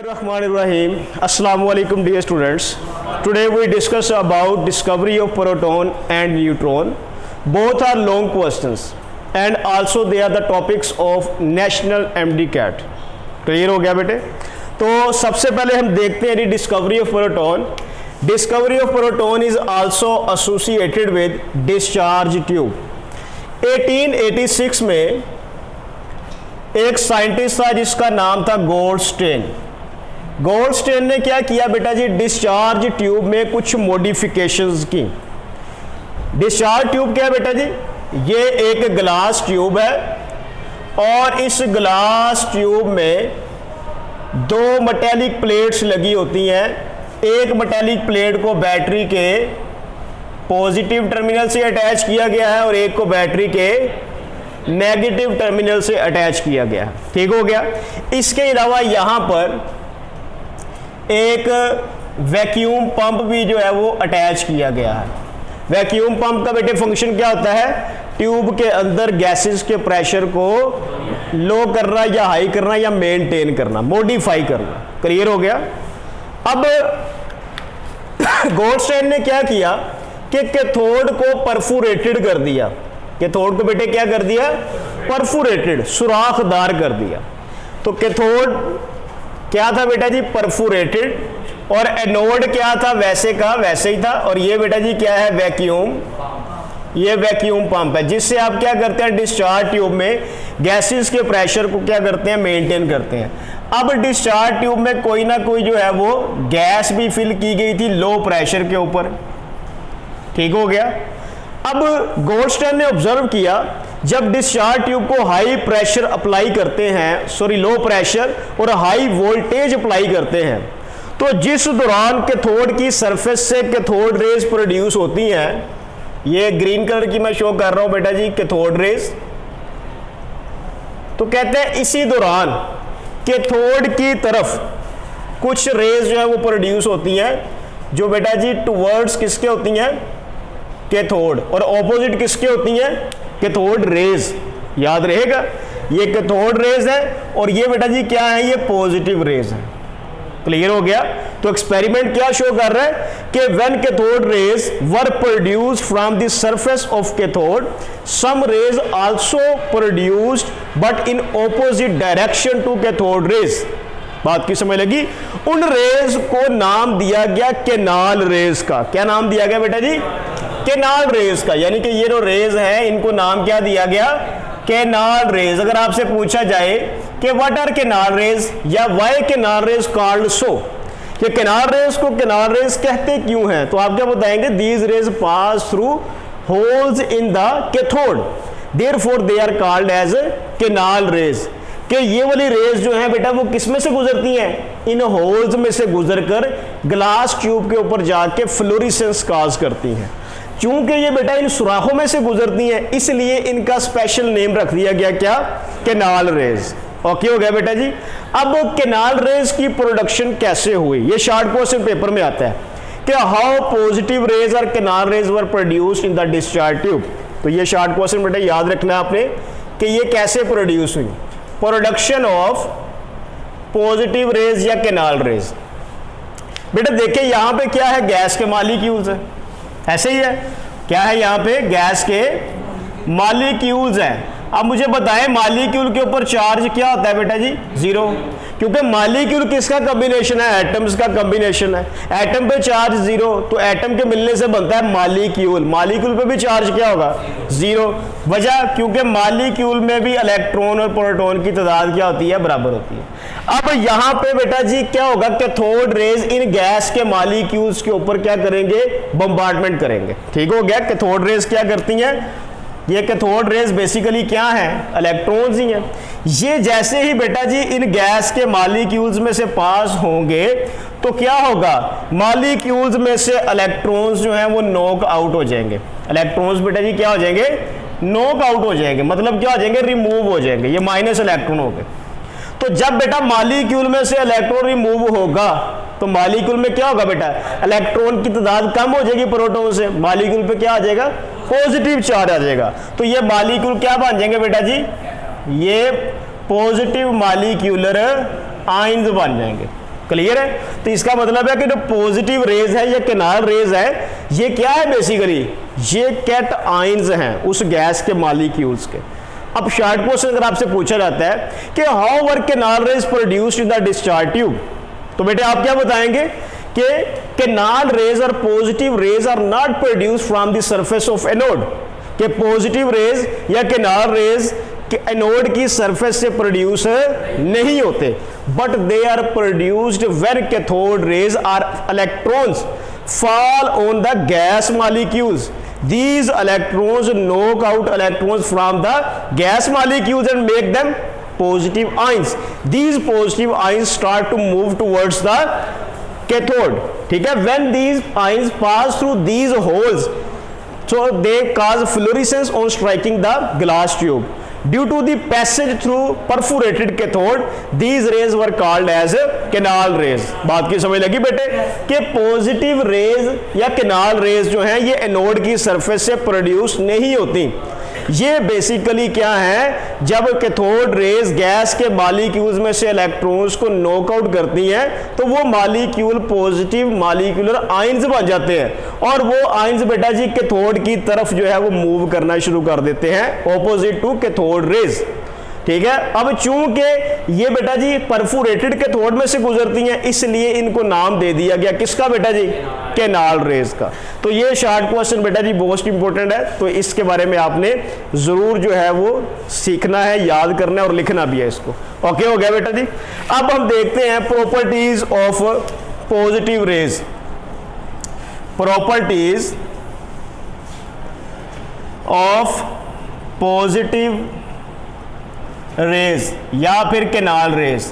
Bismillahirrahmanirrahim. Assalamu alaikum dear students. Today we discuss about discovery of proton and neutron. Both are long questions and also they are the topics of national MDCAT. Clear हो गया बेटे? तो सबसे पहले हम देखते हैं discovery of proton. Discovery of proton is also associated with discharge tube. 1886 में एक साइंटिस्ट था जिसका नाम था गोल्डस्टेन. गोल्डस्टेन ने क्या किया बेटा जी, डिस्चार्ज ट्यूब में कुछ मॉडिफिकेशंस की. डिस्चार्ज ट्यूब क्या है बेटा जी, ये एक ग्लास ट्यूब है और इस ग्लास ट्यूब में दो मेटेलिक प्लेट्स लगी होती हैं. एक मेटेलिक प्लेट को बैटरी के पॉजिटिव टर्मिनल से अटैच किया गया है और एक को बैटरी के नेगेटिव टर्मिनल से अटैच किया गया. ठीक हो गया. इसके अलावा यहां पर एक वैक्यूम पंप भी जो है वो अटैच किया गया है. वैक्यूम पंप का बेटे फंक्शन क्या होता है, ट्यूब के अंदर गैसेस के प्रेशर को लो करना या हाई करना या मेंटेन करना, मॉडिफाई करना. क्लियर हो गया. अब गोल्डस्टेन ने क्या किया कि कैथोड को परफोरेटेड कर दिया. कैथोड को बेटे क्या कर दिया, परफोरेटेड, सुराखदार कर दिया. तो कैथोड क्या था बेटा जी, परफोरेटेड, और एनोड क्या था, वैसे का वैसे ही था. और ये बेटा जी क्या है, वैक्यूम. ये वैक्यूम पंप है जिससे आप क्या करते हैं, डिस्चार्ज ट्यूब में गैसेस के प्रेशर को क्या करते हैं, मेंटेन करते हैं. अब डिस्चार्ज ट्यूब में कोई ना कोई जो है वो गैस भी फिल की गई थी लो प्रेशर के ऊपर. ठीक हो गया. अब गोल्डस्टेन ने ऑब्जर्व किया जब डिस्चार्ज ट्यूब को हाई प्रेशर अप्लाई करते हैं, सॉरी लो प्रेशर और हाई वोल्टेज अप्लाई करते हैं, तो जिस दौरान कैथोड की सरफेस से कैथोड रेज प्रोड्यूस होती हैं, ये ग्रीन कलर की मैं शो कर रहा हूं बेटा जी, कैथोड रेज. तो कहते हैं इसी दौरान कैथोड की तरफ कुछ रेज जो है वो प्रोड्यूस होती हैं जो बेटा जी टुवर्ड्स किसके होती हैं, कैथोड, और ऑपोजिट किसके होती हैं, कैथोड रेज. याद रहेगा, ये कैथोड रेज है और ये बेटा जी क्या है, ये पॉजिटिव रेज है. क्लियर हो गया. तो एक्सपेरिमेंट क्या शो कर रहा है कि when cathode rays were produced from the surface of cathode, some rays also produced but in opposite direction to cathode rays. बात की समझ लगी. उन रेज को नाम दिया गया केनाल रेज का. क्या नाम दिया गया बेटा जी, केनाल रेज का. यानी कि ये जो रेज है इनको नाम क्या दिया गया, केनाल रेज. अगर आपसे पूछा जाए कि व्हाट आर केनाल रेज या why canal rays called so, ये केनाल रेज को केनाल रेज कहते क्यों हैं, तो आप क्या बताएंगे, these rays pass through holes in the cathode, therefore they are called as canal rays. कि ये वाली रेज जो है बेटा वो किस में से गुजरती हैं, इन होल्स में से गुजरकर ग्लास ट्यूब के ऊपर जाके फ्लोरेसेंस काज करती हैं. चूंकि ये बेटा इन सुराखों में से गुजरती हैं इसलिए इनका स्पेशल नेम रख दिया गया, क्या, केनाल रेज. ओके हो गया बेटा जी. अब केनाल रेज की प्रोडक्शन कैसे हुई, ये शॉर्ट क्वेश्चन पेपर में आता है कि हाउ पॉजिटिव रेज और canal raise were produced in the discharge tube. तो ये शॉर्ट क्वेश्चन बेटा याद रखना है आपने कि ये कैसे प्रोड्यूस हुई, प्रोडक्शन ऑफ पॉजिटिव रेज या केनाल रेज. बेटा देखिए यहां पे क्या है, गैस के मॉलिक्यूल्स है, ऐसे ही है. क्या है यहाँ पे, गैस के मॉलिक्यूल्स हैं. अब मुझे बताएं मॉलिक्यूल के ऊपर चार्ज क्या होता है बेटा जी, जीरो, क्योंकि मॉलिक्यूल किसका कॉम्बिनेशन है, एटम्स का कॉम्बिनेशन है. एटम पे चार्ज जीरो, तो एटम के मिलने से बनता है मॉलिक्यूल. मॉलिक्यूल पे भी चार्ज क्या होगा, जीरो. वजह, क्योंकि मॉलिक्यूल में भी इलेक्ट्रॉन और प्रोटॉन की तादाद क्या होती है, बराबर होती है. अब यहां पे बेटा जी क्या होगा, कैथोड रेज इन गैस के मॉलिक्यूल्स के ऊपर क्या करेंगे, बम्बार्डमेंट करेंगे. ठीक हो गया. कैथोड रेज क्या करती हैं, ये कैथोड रेज बेसिकली क्या है, इलेक्ट्रॉन्स ही हैं. ये जैसे ही बेटा जी इन गैस के मॉलिक्यूल्स में से पास होंगे तो क्या होगा, मॉलिक्यूल्स में से इलेक्ट्रॉन्स जो हैं वो नॉक आउट हो जाएंगे. इलेक्ट्रॉन्स बेटा जी क्या हो जाएंगे, नॉक आउट हो जाएंगे, मतलब क्या हो जाएंगे, रिमूव हो जाएंगे. ये माइनस इलेक्ट्रॉन हो गए. तो जब बेटा मॉलिक्यूल में से इलेक्ट्रॉन रिमूव होगा तो मॉलिक्यूल में क्या होगा बेटा, इलेक्ट्रॉन की तादाद कम हो जाएगी प्रोटॉन से. मॉलिक्यूल पे क्या आ जाएगा, पॉजिटिव चार्ज आ जाएगा. तो ये मॉलिक्यूल क्या बन जाएंगे बेटा जी, ये पॉजिटिव मॉलिक्यूलर आयंस बन जाएंगे. क्लियर है? तो इसका मतलब है कि जो पॉजिटिव रेज है या कैनाल रेज है, ये क्या है बेसिकली, ये कैट आयंस हैं उस गैस के मॉलिक्यूल्स के। अब शॉर्ट क्वेश्चन अगर आपसे पूछा जाता है कि how were canal rays produced in the discharge tube, तो बेटे आप क्या बताएंगे कि कैनाल रेज और positive rays are not produced from the surface of anode, कि पॉजिटिव रेज या कैनाल रेज एनोड की सरफेस से प्रोड्यूस नहीं होते, but they are produced when cathode rays or electrons fall on the gas molecules. These electrons knock out electrons from the gas molecules and make them positive ions. These positive ions start to move towards the cathode. ठीक है? When these ions pass through these holes, so they cause fluorescence on striking the glass tube. Due to the passage through perforated cathode, these rays were called as canal rays. बात की समझ लगी बेटे कि positive rays या canal raise जो हैं ये एनोड की सरफेस से प्रोड्यूस नहीं होती। ये बेसिकली क्या है, जब कैथोड रेज गैस के मॉलिक्यूल्स में से इलेक्ट्रॉन्स को नॉकआउट करती हैं तो वो मॉलिक्यूल पॉजिटिव मॉलिक्यूलर आयंस बन जाते हैं और वो आयंस बेटा जी कैथोड की तरफ जो है वो मूव करना शुरू कर देते हैं ऑपोजिट टू कैथोड रेज। ठीक है? अब चूंकि ये बेटा जी परफोरेटेड कैथोड में से गुजरती हैं इसलिए इनको नाम दे दिया गया किसका बेटा जी, कैनाल रेज का। तो ये शॉर्ट क्वेश्चन बेटा जी मोस्ट इंपॉर्टेंट है, तो इसके बारे में आपने जरूर जो है वो सीखना है, याद करना है और लिखना भी है इसको। ओके हो गया बेटा जी। अब हम देखते हैं properties of positive raise. Properties of positive rays या फिर कैनाल रेज,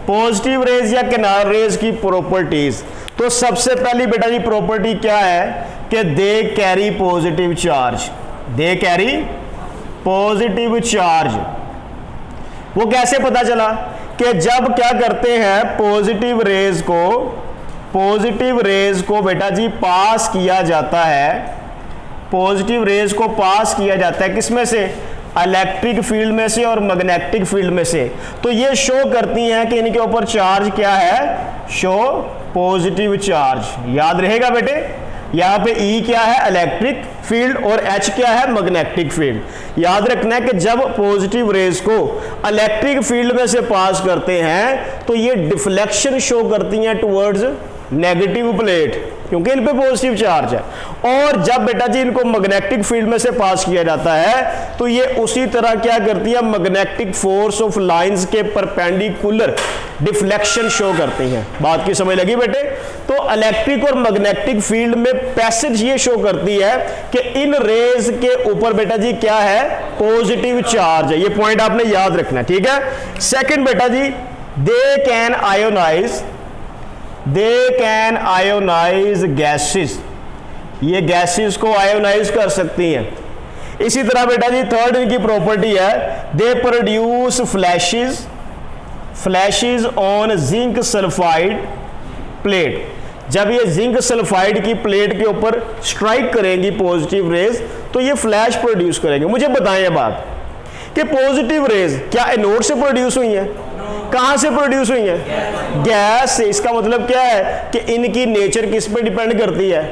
पॉजिटिव रेज या कैनाल रेज की प्रॉपर्टीज। तो सबसे पहली बेटा जी प्रॉपर्टी क्या है कि they carry positive charge, they carry positive charge. वो कैसे पता चला कि जब क्या करते हैं पॉजिटिव रेज को बेटा जी पास किया जाता है, पॉजिटिव रेज को पास किया जाता है किसमें से, इलेक्ट्रिक फील्ड में से और मैग्नेटिक फील्ड में से, तो ये शो करती हैं कि इनके ऊपर चार्ज क्या है, शो पॉजिटिव चार्ज। याद रहेगा बेटे, यहाँ पे E क्या है, इलेक्ट्रिक फील्ड, और H क्या है, मैग्नेटिक फील्ड। याद रखना है कि जब पॉजिटिव रेज को इलेक्ट्रिक फील्ड में से पास करते हैं तो ये डिफ्लेक्शन शो करती हैं टुवर्ड्स नेगेटिव प्लेट, क्योंकि इन पे पॉजिटिव चार्ज है। और जब बेटा जी इनको मैग्नेटिक फील्ड में से पास किया जाता है तो ये उसी तरह क्या करती है, मैग्नेटिक फोर्स ऑफ लाइंस के परपेंडिकुलर डिफ्लेक्शन शो करती हैं। बात की समझ लगी बेटे? तो इलेक्ट्रिक और मैग्नेटिक फील्ड में पैसेज ये शो करती है कि इन रेज के ऊपर बेटा जी क्या है, पॉजिटिव चार्ज है। ये पॉइंट आपने याद रखना है, ठीक है। सेकंड बेटा जी, दे कैन आयोनाइज गैसेस, ये गैसेस को आयोनाइज कर सकती हैं। इसी तरह बेटा जी थर्ड इनकी प्रॉपर्टी है, they produce flashes on zinc sulphide plate. जब ये जिंक सल्फाइड की प्लेट के ऊपर स्ट्राइक करेंगी पॉजिटिव रेज तो ये फ्लैश प्रोड्यूस करेंगे। मुझे बताएं ये बात कि पॉजिटिव रेज क्या एनोड से प्रोड्यूस हुई है, कहां से प्रोड्यूस हुई है, गैस से। इसका मतलब क्या है कि इनकी नेचर किस पे डिपेंड करती है,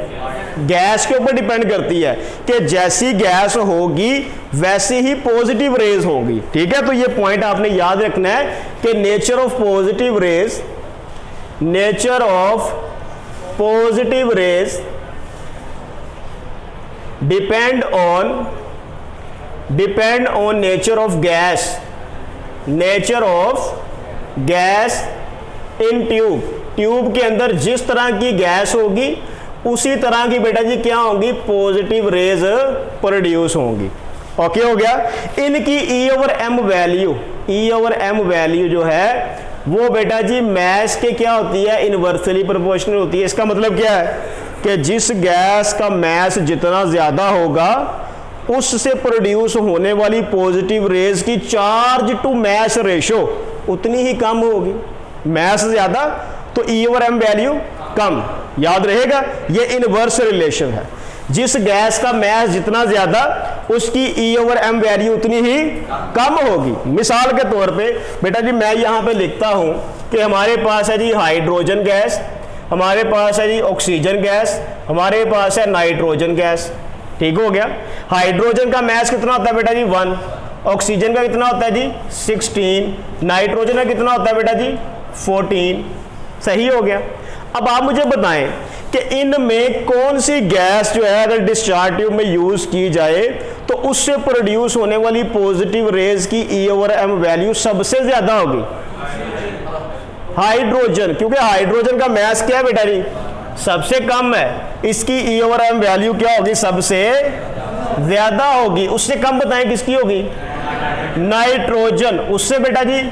गैस के ऊपर डिपेंड करती है कि जैसी गैस होगी वैसी ही पॉजिटिव रेज होगी। ठीक है? तो ये पॉइंट आपने याद रखना है कि nature of positive raise depend on nature of gas in tube के अंदर जिस तरह की गैस होगी उसी तरह की बेटा जी क्या होंगी, पॉजिटिव रेज प्रोड्यूस होंगी। ओके हो गया। इनकी E ओवर M वैल्यू जो है वो बेटा जी मैस के क्या होती है, इनवर्सली प्रोपोर्शनल होती है। इसका मतलब क्या है कि जिस गैस का मैस जितना ज्यादा होगा उससे प्रोड्यूस होने वाली पॉजिटिव रेज की चार्ज टू मैस रेशो उतनी ही कम होगी। मैस ज्यादा तो E ओवर M वैल्यू कम। याद रहेगा, ये इनवर्स रिलेशन है। जिस गैस का मैस जितना ज्यादा उसकी E ओवर M वैल्यू उतनी ही कम होगी। मिसाल के तौर पे बेटा जी मैं यहां पे लिखता हूं कि हमारे पास है जी हाइड्रोजन गैस, हमारे पास है जी ऑक्सीजन गैस, हमारे पास है नाइट्रोजन गैस। ठीक हो गया। हाइड्रोजन का मैस कितना होता है बेटा जी 1, ऑक्सीजन का कितना होता है जी 16, नाइट्रोजन का कितना होता है बेटा जी 14। सही हो गया। अब आप मुझे बताएं कि इनमें कौन सी गैस जो है अगर डिस्चार्ज ट्यूब में यूज की जाए तो उससे प्रोड्यूस होने वाली पॉजिटिव रेज की E/M वैल्यू सबसे ज्यादा होगी? हाइड्रोजन, क्योंकि हाइड्रोजन का मैस क्या है बेटा जी सबसे कम है, इसकी E/M वैल्यू क्या होगी सबसे ज्यादा होगी। उससे कम बताएं किसकी होगी? नाइट्रोजन। उससे बेटा जी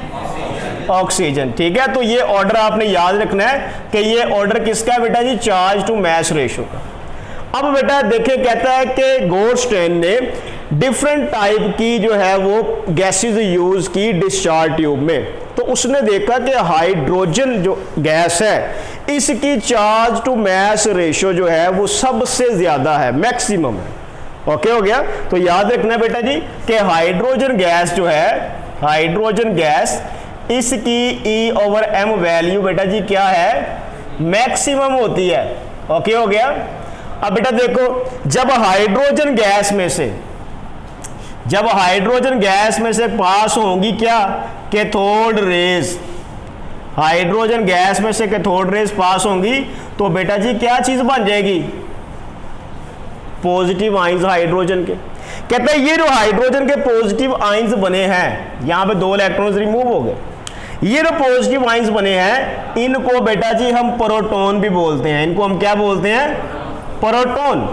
ऑक्सीजन। ठीक है, तो ये ऑर्डर आपने याद रखना है कि ये ऑर्डर किसका है बेटा जी चार्ज टू मैस रेशो का। अब बेटा देखें, कहता है कि गोल्डस्टेन ने डिफरेंट टाइप की जो है वो गैसेस यूज की डिस्चार्ज ट्यूब में, तो उसने देखा कि हाइड्रोजन जो गैस है इसकी चार्ज टू मैस रेशो जो है वो सबसे ज्यादा है, मैक्सिमम है। ओके हो गया। तो याद रखना बेटा जी कि हाइड्रोजन गैस जो है, हाइड्रोजन गैस इसकी E/M वैल्यू बेटा जी क्या है मैक्सिमम होती है। ओके हो गया। अब बेटा देखो, जब हाइड्रोजन गैस में से पास होंगी क्या कैथोड रेज, हाइड्रोजन गैस में से कैथोड रेज पास होंगी तो बेटा जी क्या चीज बन जाएगी? पॉजिटिव आइंस हाइड्रोजन के। कहते हैं ये जो हाइड्रोजन के पॉजिटिव आइंस बने हैं, यहां पे 2 इलेक्ट्रॉन्स रिमूव हो गए, ये जो पॉजिटिव आइंस बने हैं इनको बेटा जी हम प्रोटॉन भी बोलते हैं। इनको हम क्या बोलते हैं? प्रोटॉन।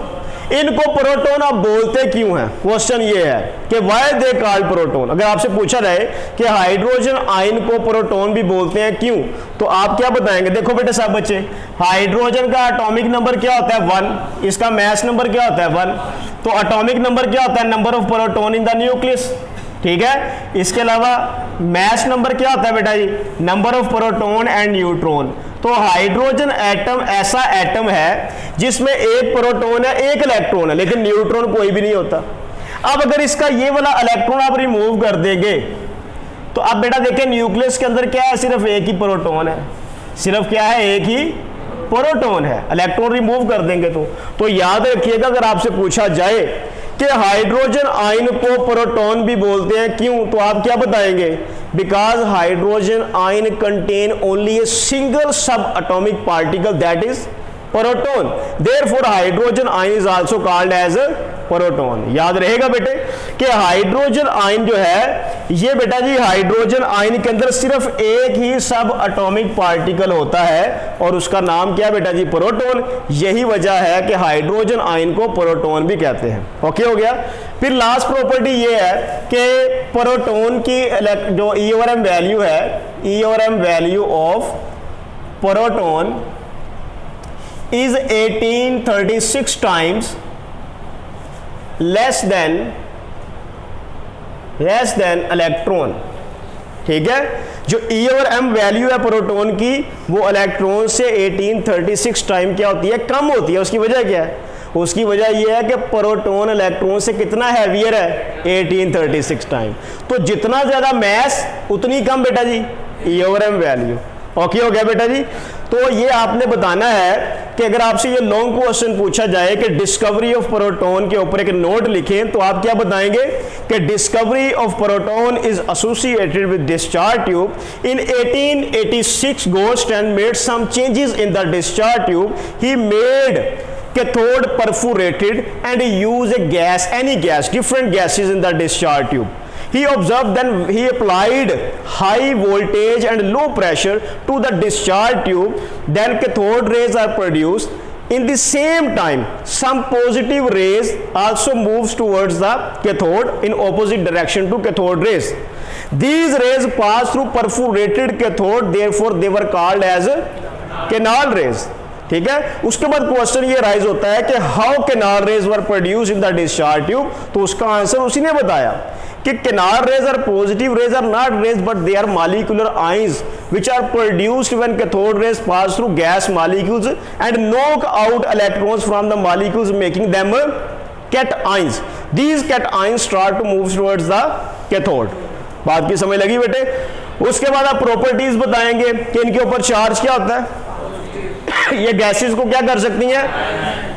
इनको प्रोटॉन आप बोलते क्यों हैं? क्वेश्चन ये है कि व्हाई दे कॉल्ड प्रोटॉन। अगर आपसे पूछा जाए कि हाइड्रोजन आयन को प्रोटॉन भी बोलते हैं क्यों, तो आप क्या बताएंगे? देखो बेटे सब बच्चे, हाइड्रोजन का एटॉमिक नंबर क्या होता है 1, इसका मैस नंबर क्या होता है 1, तो एटॉमिक नंबर क्या होता है? Number of proton in the nucleus. ठीक है, इसके अलावा मैस नंबर क्या होता है बेटा जी? Number of proton and neutron. तो हाइड्रोजन एटम ऐसा एटम है जिसमें एक प्रोटॉन है एक इलेक्ट्रॉन है, लेकिन न्यूट्रॉन कोई भी नहीं होता। अब अगर इसका ये वाला इलेक्ट्रॉन आप रिमूव कर देंगे तो अब बेटा देखें न्यूक्लियस के अंदर क्या है? सिर्फ एक ही प्रोटॉन है, सिर्फ क्या है? एक ही प्रोटॉन है। इलेक्ट्रॉन रिमूव कर देंगे तो याद रखिएगा, अगर आपसे पूछा जाए कि हाइड्रोजन आयन को प्रोटॉन भी बोलते हैं क्यों, तो आप क्या बताएंगे? Because hydrogen ion contain only a single sub atomic particle that is proton, therefore hydrogen ion is also called as proton. याद रहेगा बेटे कि हाइड्रोजन आयन जो है ये बेटा जी हाइड्रोजन आयन के अंदर सिर्फ एक ही सब एटॉमिक पार्टिकल होता है और उसका नाम क्या बेटा जी? प्रोटॉन। यही वजह है कि हाइड्रोजन आयन को प्रोटॉन भी कहते हैं। ओके हो गया। फिर लास्ट प्रॉपर्टी ये है कि प्रोटॉन की जो E/M वैल्यू है, E/M value of proton is 1836 times less than electron. ठीक है, जो E/M वैल्यू है प्रोटॉन की वो इलेक्ट्रॉन से 1836 टाइम क्या होती है? कम होती है। उसकी वजह क्या है? उसकी वजह यह है कि प्रोटॉन इलेक्ट्रॉन से कितना हैवियर है? 1836 टाइम। तो जितना ज्यादा मैस उतनी कम बेटा जी E/M वैल्यू। ओके हो गया बेटा जी। तो ये आपने बताना है कि अगर आपसे ये लॉन्ग क्वेश्चन पूछा जाए कि डिस्कवरी ऑफ प्रोटॉन के ऊपर एक नोट लिखें तो आप क्या बताएंगे कि discovery of proton is associated with discharge tube. In 1886 Goldstein made some changes in the discharge tube. He made cathode perforated and use a gas, any gas, different gases in the discharge tube. He observed, then he applied high voltage and low pressure to the discharge tube. Then cathode rays are produced. In the same time, some positive rays also moves towards the cathode in opposite direction to cathode rays. These rays pass through perforated cathode, therefore they were called as canal rays. ठीक है, उसके बाद question ये rise होता है कि how canal rays were produce in the discharge tube. तो उसका आंसर उसी ने बताया कि canal rays are positive rays are not rays but they are molecular ions which are produced when cathode rays pass through gas molecules and knock out electrons from the molecules making them cations. These cations start to move towards the cathode. बात की समझ लगी बेटे? उसके बाद आप properties बताएंगे कि इनके ऊपर चार्ज क्या होता है, ये गैसेस को क्या कर सकती हैं।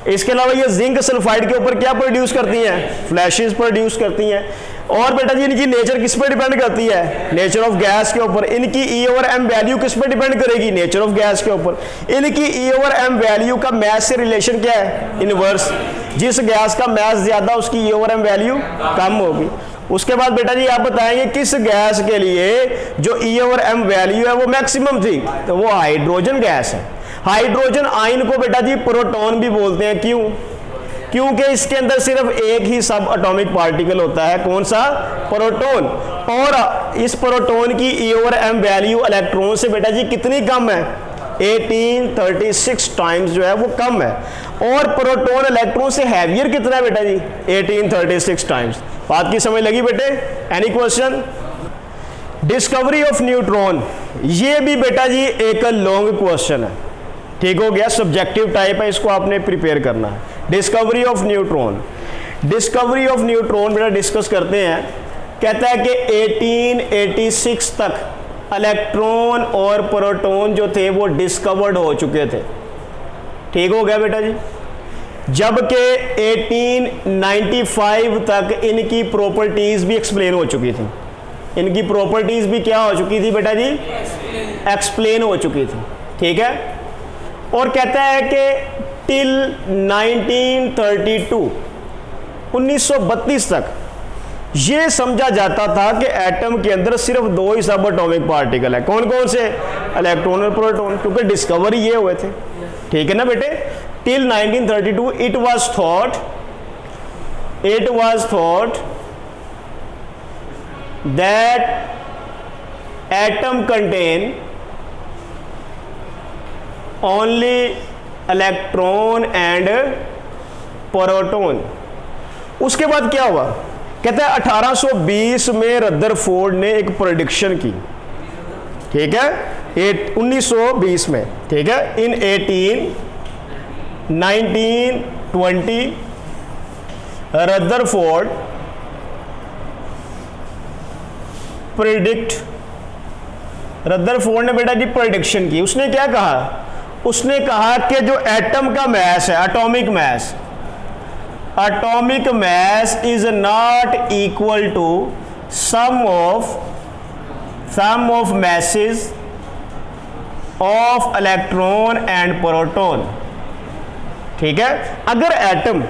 इसके अलावा ये जिंक सल्फाइड के ऊपर क्या प्रोड्यूस करती हैं, फ्लैशेस प्रोड्यूस करती हैं। और बेटा जी इनकी नेचर किस पे डिपेंड करती है, नेचर ऑफ गैस के ऊपर। इनकी ई ओवर एम वैल्यू किस पे डिपेंड करेगी, नेचर ऑफ गैस के ऊपर। इनकी ई ओवर एम वैल्यू का मैथ से रिलेशन क्या है, इनवर्स। जिस गैस का मैथ ज्यादा उसकी ई ओवर एम वैल्यू कम होगी। उसके बाद बेटा जी आप बताएंगे किस गैस के लिए जो ई ओवर एम वैल्यू है वो मैक्सिमम थी, तो वो हाइड्रोजन गैस है। हाइड्रोजन आयन को बेटा जी प्रोटॉन भी बोलते हैं, क्यों, क्योंकि इसके अंदर सिर्फ एक ही सब एटॉमिक पार्टिकल होता है, कौन सा, प्रोटॉन। और इस प्रोटॉन की e over m value electron से बेटा जी कितनी कम है, 1836 टाइम्स जो है वो कम है। और प्रोटॉन इलेक्ट्रॉन से हैवियर कितना है बेटा जी, 1836 टाइम्स। बात की समझ लगी बेटे, any question. Discovery of neutron, ये भी बेटा जी एक लॉन्ग क्वेश्चन है, ठीक हो गया, सब्जेक्टिव टाइप है, इसको आपने प्रिपेयर करना है। Discovery of neutron, discovery of neutron बेटा डिस्कस करते हैं। कहता है कि 1886 तक इलेक्ट्रॉन और प्रोटॉन जो थे वो डिस्कवर्ड हो चुके थे, ठीक हो गया बेटा जी। जबकि 1895 तक इनकी प्रॉपर्टीज भी एक्सप्लेन हो चुकी थी, इनकी प्रॉपर्टीज भी क्या हो चुकी थी बेटा जी, एक्सप्लेन हो चुकी थी, ठीक है। और कहता है कि टिल 1932 1932 तक ये समझा जाता था कि एटम के अंदर सिर्फ दो ही सब एटॉमिक पार्टिकल है, कौन कौन से, इलेक्ट्रॉन और प्रोटॉन, क्योंकि डिस्कवरी ये हुए थे, ठीक है ना बेटे। Till 1932 it was thought that atom contain only electron and proton. उसके बाद क्या हुआ, कहता है 1820 में रदरफोर्ड ने एक प्रेडिक्शन की, ठीक है, 1920 में, ठीक है। इन 1920 रदरफोर्ड रदरफोर्ड ने बेटा जी प्रेडिक्शन की। उसने क्या कहा, उसने कहा कि जो एटम का मैस है, atomic mass is not equal to sum of masses of electron and proton, ठीक है। अगर एटम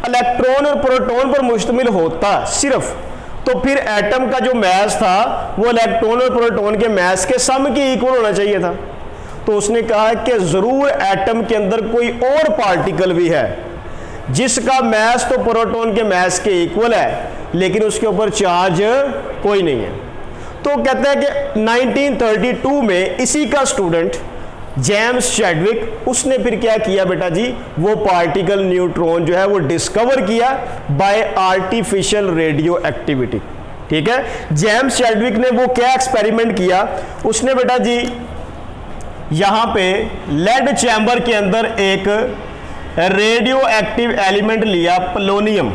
इलेक्ट्रॉन और प्रोटॉन पर मुश्तमिल होता सिर्फ, तो फिर एटम का जो मैस था वो इलेक्ट्रॉन और प्रोटॉन के मैस के सम के इक्वल होना चाहिए था। तो उसने कहा कि जरूर एटम के अंदर कोई और पार्टिकल भी है जिसका मैस तो प्रोटॉन के मैस के इक्वल है, लेकिन उसके ऊपर चार्ज कोई नहीं है। तो कहते हैं कि 1932 में इसी का स्टूडेंट जेम्स चैडविक, उसने फिर क्या किया बेटा जी, वो पार्टिकल न्यूट्रॉन जो है वो डिस्कवर किया बाय आर्टिफिशियल रेडियो एक्टिविटी, ठीक है। जेम्स चैडविक ने वो क्या एक्सपेरिमेंट किया, उसने बेटा जी यहां पे लेड चैम्बर के अंदर एक रेडियो एक्टिव एलिमेंट लिया, पोलोनियम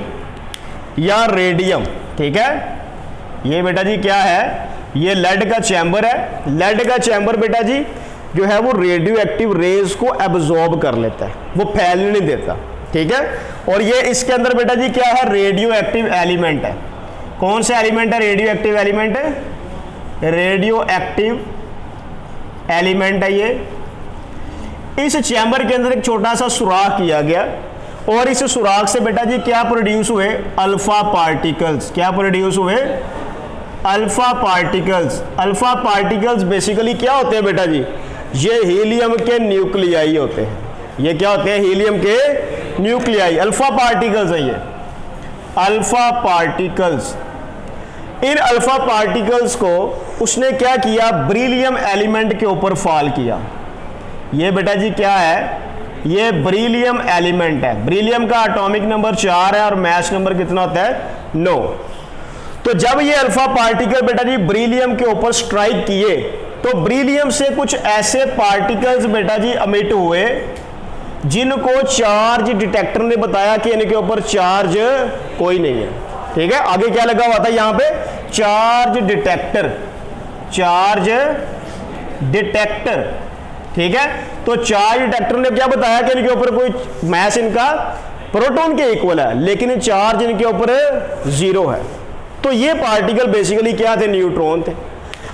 या रेडियम, ठीक है। ये बेटा जी क्या है, ये लेड का चैम्बर है। लेड का चैम्बर बेटा जी जो है वो रेडियो एक्टिव रेज को एब्जॉर्ब कर लेता है, वो फैलने नहीं देता, ठीक है। और ये इसके अंदर बेटा जी क्या है, रेडियो एक्टिव एलिमेंट है। कौन सा एलिमेंट है, रेडियो एक्टिव एलिमेंट है, रेडियो एक्टिव एलिमेंट है ये। इस चैम्बर के अंदर एक छोटा सा सुराख किया गया और इस सुराख से बेटा जी क्या प्रोड्यूस हुए, अल्फा पार्टिकल्स। क्या प्रोड्यूस हुए, alpha particles. Alpha particles basically क्या होते हैं बेटा जी, ये हीलियम के न्यूक्लियाई होते हैं। ये क्या होते हैं, हीलियम के न्यूक्लियाई, अल्फा पार्टिकल्स है ये, अल्फा पार्टिकल्स। इन अल्फा पार्टिकल्स को उसने क्या किया, ब्रिलियम एलिमेंट के ऊपर फॉल किया। ये बेटा जी क्या है, ये ब्रिलियम एलिमेंट है। ब्रिलियम का एटॉमिक नंबर 4 है और मैस नंबर कितना होता है, 9। तो जब ये अल्फा पार्टिकल बेटा जी ब्रिलियम के ऊपर स्ट्राइक किए तो ब्रिलियम से कुछ ऐसे पार्टिकल्स बेटा जी अमिट हुए जिनको चार्ज डिटेक्टर ने बताया कि इनके ऊपर चार्ज कोई नहीं है, ठीक है। आगे क्या लगा हुआ था यहाँ पे, चार्ज डिटेक्टर। चार्ज डिटेक्टर, ठीक है। तो चार्ज डिटेक्टर ने क्या बताया कि इनके ऊपर कोई मैस इनका प्रोटॉन के इक्वल है, लेकिन चार्ज इनके ऊपर 0 है। तो ये पार्टिकल बेसिकली क्या थे, न्यूट्रॉन थे।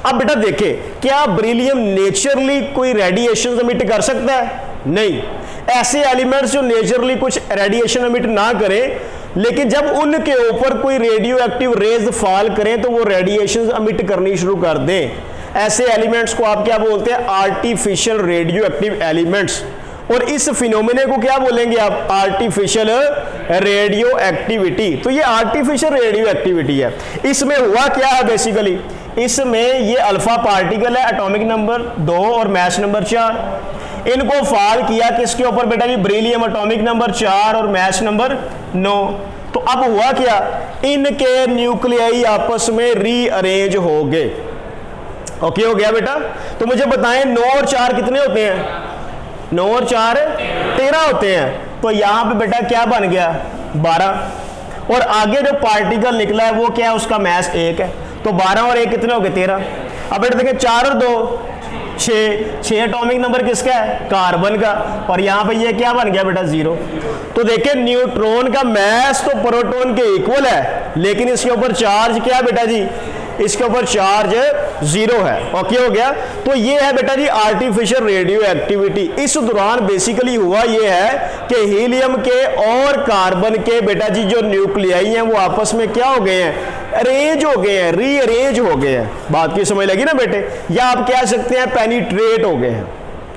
अब बेटा देखें, क्या बेरिलियम नेचुरली कोई रेडिएशन एमिट कर सकता है? नहीं। ऐसे एलिमेंट्स जो नेचुरली कुछ रेडिएशन एमिट ना करें, लेकिन जब उनके ऊपर कोई रेडियो एक्टिव रेज फॉल करें तो वो रेडिएशन एमिट करनी शुरू कर दें, ऐसे एलिमेंट्स को आप क्या बोलते हैं, आर्टिफिशियल रेडियो एक्टिव एलिमेंट्स। और इस फिनोमेने को क्या बोलेंगे आप, आर्टिफिशियल रेडियो एक्टिविटी। तो ये आर्टिफिशियल रेडियो एक्टिविटी है। इसमें हुआ क्या है बेसिकली, इसमें ये अल्फा पार्टिकल है, एटॉमिक नंबर 2 और मैस नंबर 4। इनको फॉल किया किसके ऊपर बेटा जी, बेरिलियम एटॉमिक नंबर 4 और मैस नंबर 9। तो अब हुआ क्या, इनके न्यूक्लियाई आपस में रीअरेंज हो गए। ओके हो गया बेटा। तो मुझे बताएं 9 और 4 कितने होते हैं, 9 और 4 13 होते हैं। तो यहां पे बेटा क्या बन गया, 12। और आगे जो पार्टिकल निकला है वो क्या है, उसका मैस 1 है। तो 12 और 1 कितने हो गए, 13। अब बेटा देखिए 4 और 2 6 एटॉमिक नंबर किसका है, कार्बन का। और यहां पे ये क्या बन गया बेटा, 0। तो देखिए न्यूट्रॉन का मैस तो प्रोटॉन के इक्वल है, लेकिन इसके ऊपर चार्ज क्या है बेटा जी, इसके ऊपर चार्ज 0 है। ओके हो गया। तो ये है बेटा जी आर्टिफिशियल रेडियो एक्टिविटी। इस दौरान बेसिकली हुआ ये है कि हीलियम के और कार्बन के बेटा जी जो न्यूक्लियाई हैं वो आपस में क्या हो गए हैं, अरेंज हो गए हैं, रीअरेंज हो गए हैं। बात की समझ लगी ना बेटे, या आप कह सकते हैं पेनिट्रेट हो गए हैं।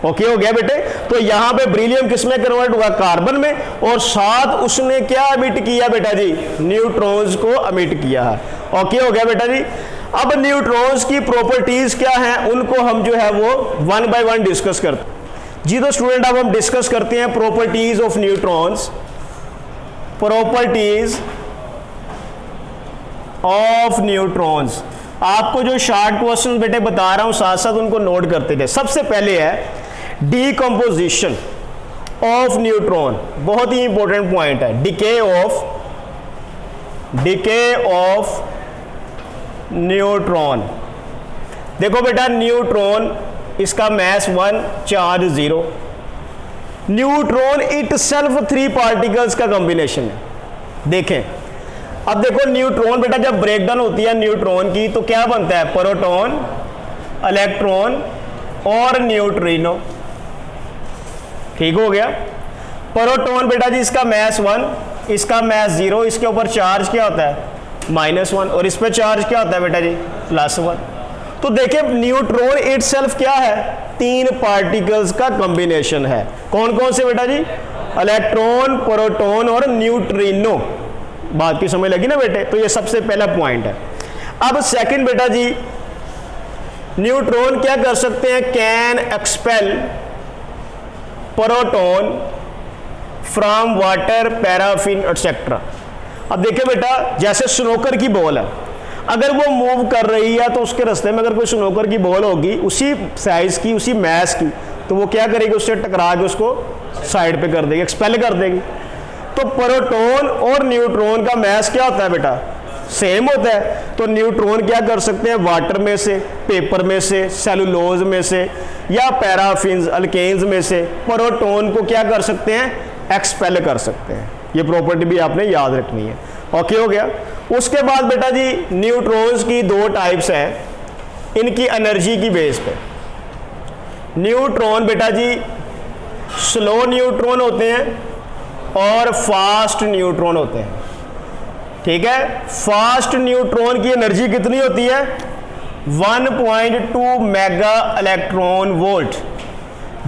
ओके हो गया बेटे। तो यहां पे बेरिलियम किस में कन्वर्ट हुआ, कार्बन में, और साथ उसने क्या एमिट किया बेटा जी, न्यूट्रॉन्स को एमिट किया है। ओके हो गया बेटा जी। अब न्यूट्रॉन्स की प्रॉपर्टीज क्या हैं, उनको हम जो है वो 1 बाय 1 डिस्कस करते हैं जी। तो स्टूडेंट अब हम डिस्कस करते हैं properties of neutrons. Properties of neutrons, आपको जो शार्ट क्वेश्चन बेटे बता रहा हूं साथ साथ उनको नोट करते थे। सबसे पहले है डीकंपोजिशन ऑफ न्यूट्रॉन, बहुत ही इंपॉर्टेंट पॉइंट है। Decay of neutron. देखो बेटा न्यूट्रॉन, इसका mass 1, charge 0। Neutron itself 3 particles का कॉम्बिनेशन है। देखें अब देखो न्यूट्रॉन बेटा जब ब्रेकडाउन होती है न्यूट्रॉन की तो क्या बनता है, प्रोटॉन, इलेक्ट्रॉन और न्यूट्रिनो। ठीक हो गया। प्रोटॉन बेटा जी इसका मैस 1, इसका मैस 0, इसके ऊपर चार्ज क्या होता है, -1, और इस पे चार्ज क्या होता है बेटा जी, +1। तो देखिए न्यूट्रॉन इटसेल्फ क्या है, 3 पार्टिकल्स का कॉम्बिनेशन है। कौन कौन से बेटा जी, इलेक्ट्रॉन, प्रोटॉन और न्यूट्रिनो। बात की समझ लगी ना बेटे। तो ये सबसे पहला पॉइंट है। अब सेकंड बेटा जी, न्यूट्रॉन क्या कर सकते हैं, can expel proton from water, paraffin etcetera. अब देखिए बेटा जैसे स्नोकर की बॉल है, अगर वो मूव कर रही है तो उसके रास्ते में अगर कोई स्नोकर की बॉल होगी उसी साइज की, उसी मैस की, तो वो क्या करेगी, उससे टकरा के उसको साइड पे कर देगी, एक्सपेल कर देगी। तो प्रोटॉन और न्यूट्रॉन का मैस क्या होता है बेटा, सेम होता है। तो न्यूट्रॉन क्या कर सकते हैं, वाटर में से, पेपर में से, सेलुलोज में से या पैराफिन्स, अल्केन्स में से प्रोटॉन को क्या कर सकते हैं, एक्सपेल कर सकते हैं। ये प्रॉपर्टी भी आपने याद रखनी है। ओके हो गया। उसके बाद बेटा जी न्यूट्रॉन्स की 2 टाइप्स हैं इनकी एनर्जी की बेस पे। न्यूट्रॉन बेटा जी स्लो न्यूट्रॉन होते हैं और फास्ट न्यूट्रॉन होते हैं। ठीक है। फास्ट न्यूट्रॉन की एनर्जी कितनी होती है, 1.2 मेगा इलेक्ट्रॉन वोल्ट,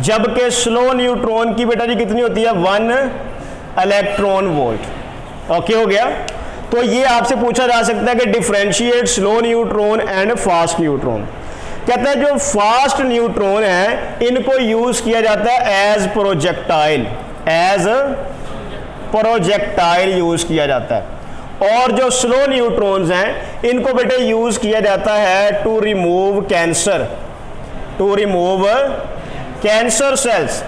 जबकि स्लो न्यूट्रॉन की बेटा जी कितनी होती है, 1 इलेक्ट्रॉन वोल्ट। ओके हो गया। तो ये आपसे पूछा जा सकता है कि differentiate slow neutron and fast neutron. कहते हैं जो फास्ट न्यूट्रॉन है इनको यूज किया जाता है एज प्रोजेक्टाइल, यूज किया जाता है। और जो स्लो न्यूट्रॉन्स हैं इनको बेटे यूज किया जाता है to remove cancer cells.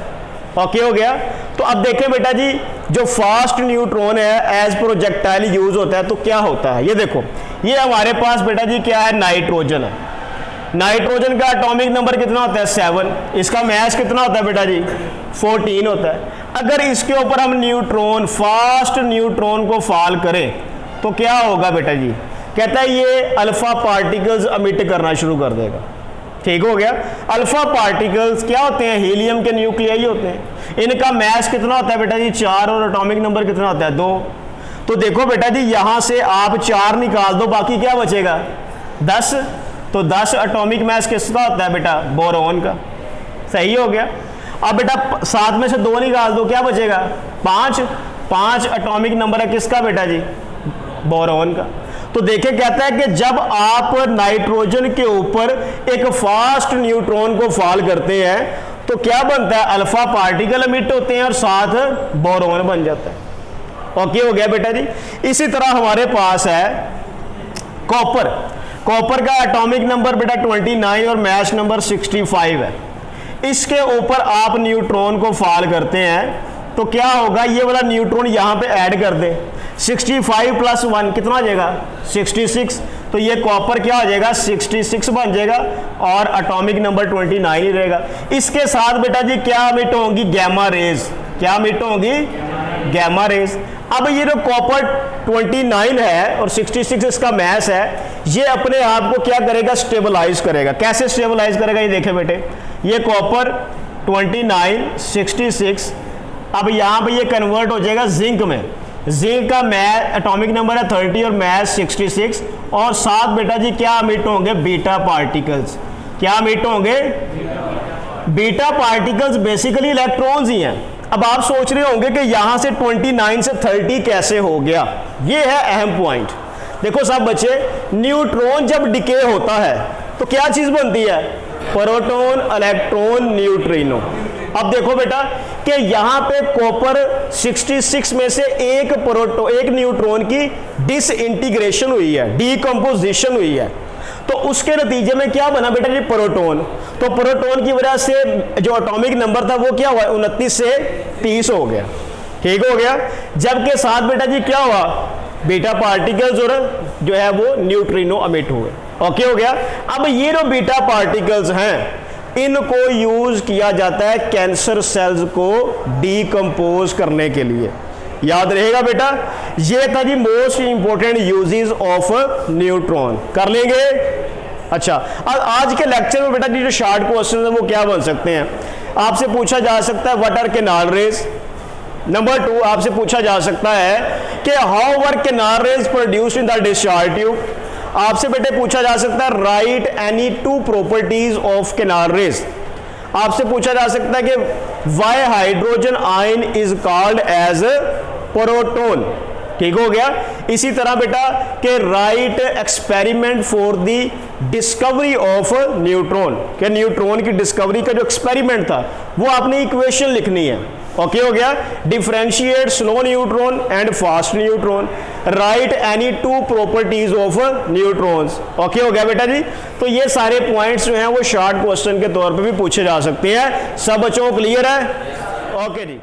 Okay हो गया। तो अब देखें बेटा जी जो फास्ट न्यूट्रॉन है एज प्रोजेक्टाइल यूज होता है तो क्या होता है, ये देखो, ये हमारे पास बेटा जी क्या है, नाइट्रोजन है। नाइट्रोजन का एटॉमिक नंबर कितना होता है 7, इसका मास कितना होता है बेटा जी 14 होता है। अगर इसके ऊपर हम न्यूट्रॉन, फास्ट न्यूट्रॉन को फॉल करें तो क्या होगा बेटा जी, कहता है ये अल्फा पार्टिकल्स अमिट करना शुरू कर देगा। ठीक हो गया। अल्फा पार्टिकल्स क्या होते हैं, हीलियम के न्यूक्लियाई होते हैं। इनका मास कितना होता है बेटा जी 4 और एटॉमिक नंबर कितना होता है 2। तो देखो बेटा जी यहां से आप 4 निकाल दो, बाकी क्या बचेगा 10। तो 10 एटॉमिक मास किसका होता है बेटा बोरोन का। सही हो गया। अब बेटा 7 में से 2 निकाल दो, क्या बचेगा 5। 5 एटॉमिक नंबर है किसका बेटा जी बोरोन का। तो देखे कहता है कि जब आप नाइट्रोजन के ऊपर एक फास्ट न्यूट्रॉन को फॉल करते हैं तो क्या बनता है, अल्फा पार्टिकल एमिट होते हैं और साथ बोरोन बन जाता है। ओके हो गया बेटा जी। इसी तरह हमारे पास है कॉपर। कॉपर का एटॉमिक नंबर बेटा 29 और मास नंबर 65 है। इसके ऊपर आप न्यूट्रॉन को फॉल करते हैं तो क्या होगा, ये वाला न्यूट्रॉन यहां पे ऐड कर दे, 65 + 1 कितना आ जाएगा 66। तो ये कॉपर क्या हो जाएगा 66 बन जाएगा और एटॉमिक नंबर 29 ही रहेगा। इसके साथ बेटा जी क्या मिट होंगी गैमा रेज, क्या मिट होंगी गैमा रेज। अब ये जो कॉपर 29 है और 66 इसका मास है, ये अपने आप को क्या करेगा स्टेबलाइज करेगा। कैसे स्टेबलाइज करेगा ये देखे बेटे, ये कॉपर 29 66 अब यहां पे ये कन्वर्ट हो जाएगा जिंक में। जिंक का मास एटॉमिक नंबर है 30 और मास 66 और साथ बेटा जी क्या मिट होंगे बीटा पार्टिकल्स। क्या मिट होंगे बीटा पार्टिकल्स, बेसिकली इलेक्ट्रॉन्स ही हैं। अब आप सोच रहे होंगे कि यहां से 29 से 30 कैसे हो गया, ये है अहम पॉइंट। देखो सब बच्चे, न्यूट्रॉन जब डिके होता है तो क्या चीज बनती है प्रोटॉन इलेक्ट्रॉन न्यूट्रिनो। अब देखो बेटा कि यहां पे कॉपर 66 में से एक न्यूट्रॉन की डिसइंटीग्रेशन हुई है, डीकंपोजिशन हुई है, तो उसके नतीजे में क्या बना बेटा जी प्रोटॉन। तो प्रोटॉन की वजह से जो एटॉमिक नंबर था वो क्या हुआ 29 से 30 हो गया। ठीक हो गया। जबकि साथ बेटा जी क्या हुआ बीटा पार्टिकल्स और जो है वो न्यूट्रिनो एमिट हुए। ओके हो गया। अब ये जो बीटा पार्टिकल्स हैं इनको यूज किया जाता है कैंसर सेल्स को डीकंपोज करने के लिए। याद रहेगा बेटा, ये था जी most important uses of neutron. कर लेंगे। अच्छा, अब आज के लेक्चर में बेटा जी जो शार्ट क्वेश्चन है वो क्या बन सकते हैं, आपसे पूछा जा सकता है what are canal rays. Number 2 आपसे पूछा जा सकता है कि how were canal rays produced in the discharge tube. आपसे बेटे पूछा जा सकता है write any 2 properties of canal rays. आपसे पूछा जा सकता है कि why hydrogen ion is called as proton. ठीक हो गया। इसी तरह बेटा कि write experiment for the discovery of neutron, कि न्यूट्रॉन की डिस्कवरी का जो एक्सपेरिमेंट था वो आपने इक्वेशन लिखनी है। ओके हो गया। Differentiate slow neutron and fast neutron, right any 2 properties of neutrons. Okay हो गया बेटा जी। तो ये सारे पॉइंट्स जो हैं वो शॉर्ट क्वेश्चन के तौर पे भी पूछे जा सकते हैं। सब बच्चों को क्लियर है? ओके जी।